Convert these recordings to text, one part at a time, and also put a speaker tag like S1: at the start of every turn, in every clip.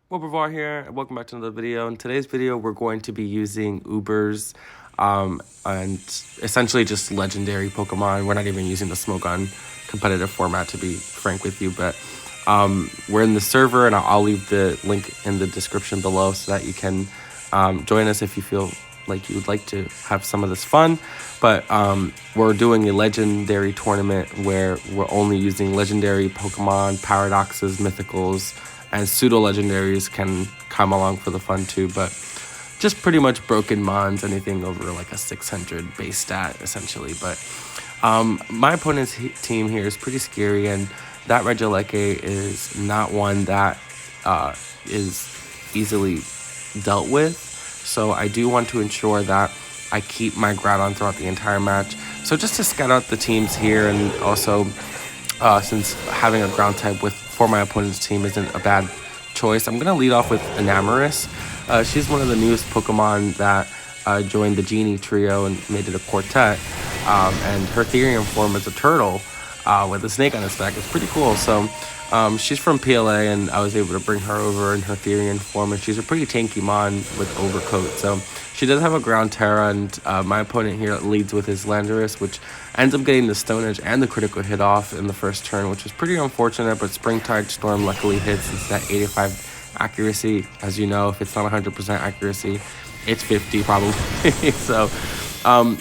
S1: Bobar here, and welcome back to another video. In today's video, we're going to be using Ubers and essentially just legendary Pokemon. We're not even using the Smogon competitive format, to be frank with you, but we're in the server, and I'll leave the link in the description below so that you can join us if you feel like you would like to have some of this fun. But we're doing a legendary tournament where we're only using legendary Pokemon, paradoxes, mythicals, and pseudo legendaries can come along for the fun too. But just pretty much broken mons, anything over like a 600 base stat essentially. But my opponent's team here is pretty scary, and that Regieleki is not one that is easily dealt with. So I do want to ensure that I keep my Groudon throughout the entire match. So just to scout out the teams here, and also since having a ground type for my opponent's team isn't a bad choice, I'm going to lead off with Enamorus. She's one of the newest Pokemon that joined the Genie trio and made it a quartet. And her Therian form is a turtle with a snake on its back. It's pretty cool. So she's from PLA, and I was able to bring her over in her Therian form, and she's a pretty tanky mon with Overcoat. So she does have a Ground Terra, and my opponent here leads with his Landorus, which ends up getting the Stone Edge and the critical hit off in the first turn, which was pretty unfortunate, but Springtide Storm luckily hits. It's that 85 accuracy. As you know, if it's not 100% accuracy, it's 50 probably. So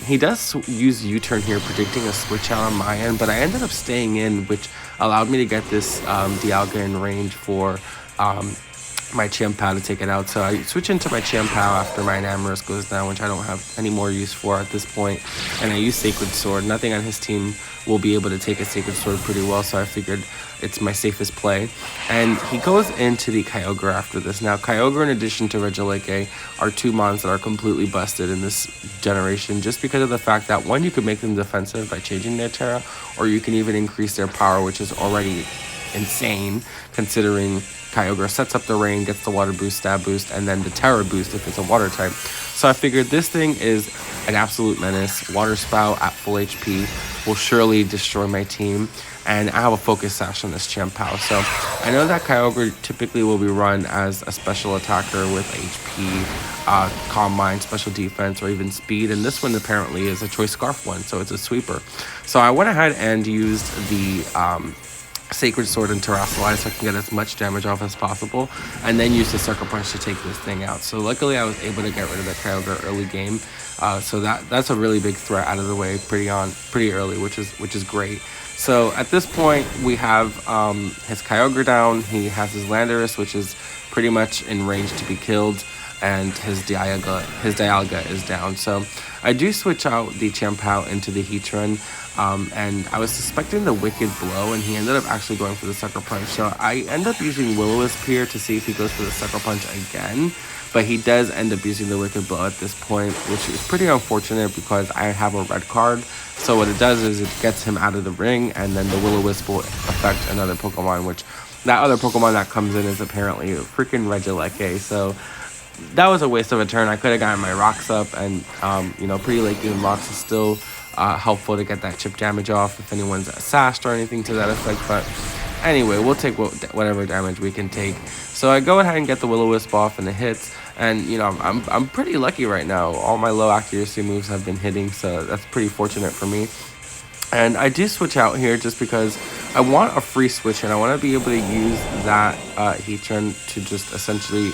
S1: he does use U-turn here, predicting a switch out on my end, but I ended up staying in, which allowed me to get this Dialga in range for my Chien-Pao to take it out. So I switch into my Chien-Pao after my Enamorus goes down, which I don't have any more use for at this point, and I use Sacred Sword. Nothing on his team will be able to take a Sacred Sword pretty well, so I figured it's my safest play. And he goes into the Kyogre after this. Now, Kyogre, in addition to Regieleki, are two mons that are completely busted in this generation, just because of the fact that, one, you could make them defensive by changing their Terra, or you can even increase their power, which is already insane, considering Kyogre sets up the rain, gets the water boost, stab boost, and then the Terra boost if it's a water type. So I figured this thing is an absolute menace. Water Spout at full HP will surely destroy my team, and I have a Focus Sash on this Chien-Pao. So I know that Kyogre typically will be run as a special attacker with HP, Calm Mind, special defense, or even speed, and this one apparently is a Choice Scarf one, so it's a sweeper. So I went ahead and used the Sacred Sword and Terrasilize so I can get as much damage off as possible, and then use the Sucker Punch to take this thing out. So luckily I was able to get rid of the Kyogre early game, so that's a really big threat out of the way pretty early, which is great. So at this point we have his Kyogre down, he has his Landorus, which is pretty much in range to be killed, and his Dialga is down. So I do switch out the Chien-Pao into the Heatran, and I was suspecting the Wicked Blow, and he ended up actually going for the Sucker Punch. So I end up using Will-O-Wisp here to see if he goes for the Sucker Punch again, but he does end up using the Wicked Blow at this point, which is pretty unfortunate because I have a red card. So what it does is it gets him out of the ring, and then the Will-O-Wisp will affect another Pokemon, which that other Pokemon that comes in is apparently a freaking Regieleki. So that was a waste of a turn. I could have gotten my rocks up, and pretty late game rocks is still helpful to get that chip damage off if anyone's sashed or anything to that effect. But anyway, we'll take whatever damage we can take. So I go ahead and get the Will-O-Wisp off and it hits, and I'm pretty lucky right now. All my low accuracy moves have been hitting, so that's pretty fortunate for me. And I do switch out here just because I want a free switch, and I want to be able to use that Heatran to just essentially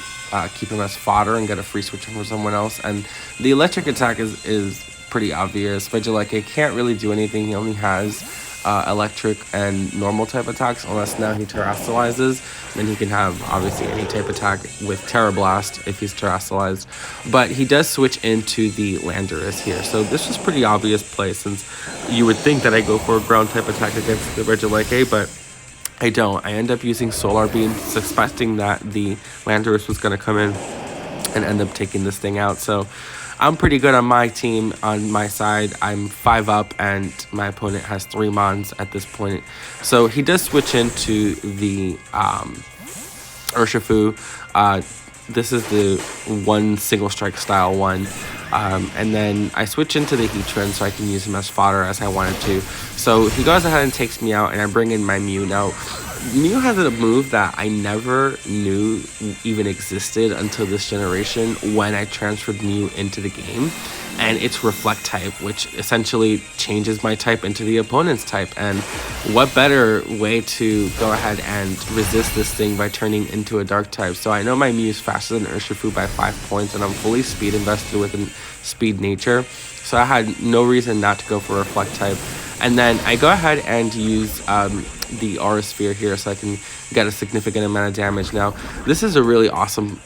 S1: keep him as fodder and get a free switch from someone else. And the electric attack is pretty obvious. Regieleki can't really do anything. He only has electric and normal type attacks, unless now he Terrasilizes. Then he can have obviously any type attack with Terra Blast if he's Terrasilized. But he does switch into the Landorus here. So this was pretty obvious play, since you would think that I go for a ground type attack against the Regieleki, but I don't. I end up using Solar Beam, suspecting that the Landorus was going to come in and end up taking this thing out. So I'm pretty good on my team. On my side, I'm 5 up, and my opponent has 3 mons at this point. So he does switch into the Urshifu. This is the one single strike style one. And then I switch into the Heatran so I can use him as fodder as I wanted to. So he goes ahead and takes me out, and I bring in my Mew. Now, Mew has a move that I never knew even existed until this generation when I transferred Mew into the game. And it's Reflect type, which essentially changes my type into the opponent's type. And what better way to go ahead and resist this thing by turning into a dark type? So I know my Mew is faster than Urshifu by 5 points, and I'm fully speed invested with speed nature. So I had no reason not to go for Reflect type. And then I go ahead and use the Aura Sphere here so I can get a significant amount of damage. Now, this is a really awesome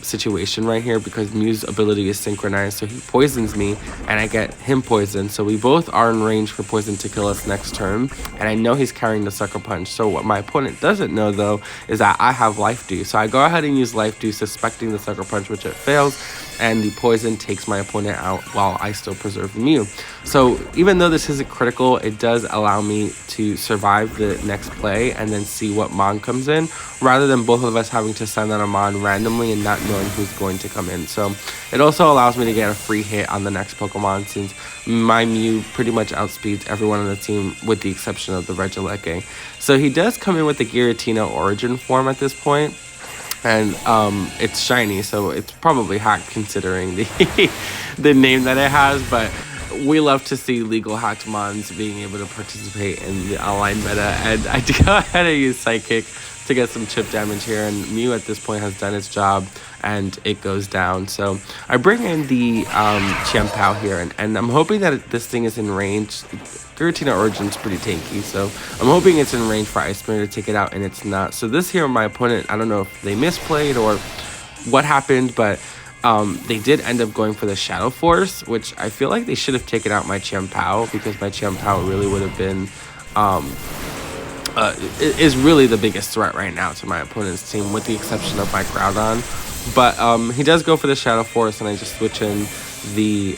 S1: situation right here because Mew's ability is synchronized, so he poisons me and I get him poisoned. So we both are in range for poison to kill us next turn, and I know he's carrying the Sucker Punch. So what my opponent doesn't know, though, is that I have Life Dew. So I go ahead and use Life Dew, suspecting the Sucker Punch, which it fails, and the poison takes my opponent out while I still preserve the Mew. So even though this isn't critical, it does allow me to survive the next play and then see what Mon comes in, rather than both of us having to send out a Mon randomly and not knowing who's going to come in. So it also allows me to get a free hit on the next Pokemon, since my Mew pretty much outspeeds everyone on the team with the exception of the Regieleki. So he does come in with the Giratina Origin form at this point. And it's shiny, so it's probably hacked considering the the name that it has, but we love to see legal hacked mons being able to participate in the online meta. And I go ahead and use Psychic to get some chip damage here, and Mew at this point has done its job and it goes down. So I bring in the Chiampao here, and I'm hoping that this thing is in range. Giratina Origin's pretty tanky, so I'm hoping it's in range for Ice Spinner to take it out, and it's not. So this here, my opponent, I don't know if they misplayed or what happened, but they did end up going for the Shadow Force, which I feel like they should have taken out my Chiampao, because my Chiampao really would have been is really the biggest threat right now to my opponent's team, with the exception of my Groudon. But he does go for the Shadow Force, and I just switch in the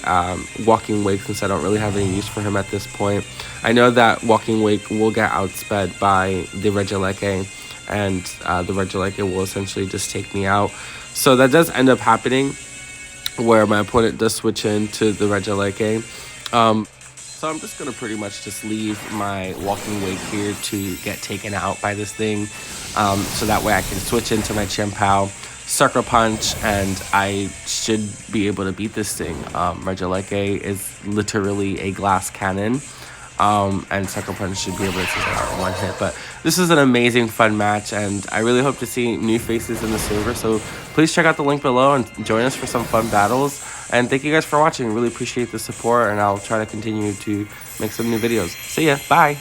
S1: Walking Wake, since I don't really have any use for him at this point. I know that Walking Wake will get outsped by the Regieleki, and the Regieleki will essentially just take me out. So that does end up happening, where my opponent does switch into the Regieleki. So I'm just going to pretty much just leave my Walking Wake here to get taken out by this thing. So that way I can switch into my Chiampao, Sucker Punch, and I should be able to beat this thing. Regieleki is literally a glass cannon. And Sucker Punch should be able to take it out in one hit. But this is an amazing, fun match, and I really hope to see new faces in the server. So please check out the link below and join us for some fun battles. And thank you guys for watching. Really appreciate the support, and I'll try to continue to make some new videos. See ya. Bye.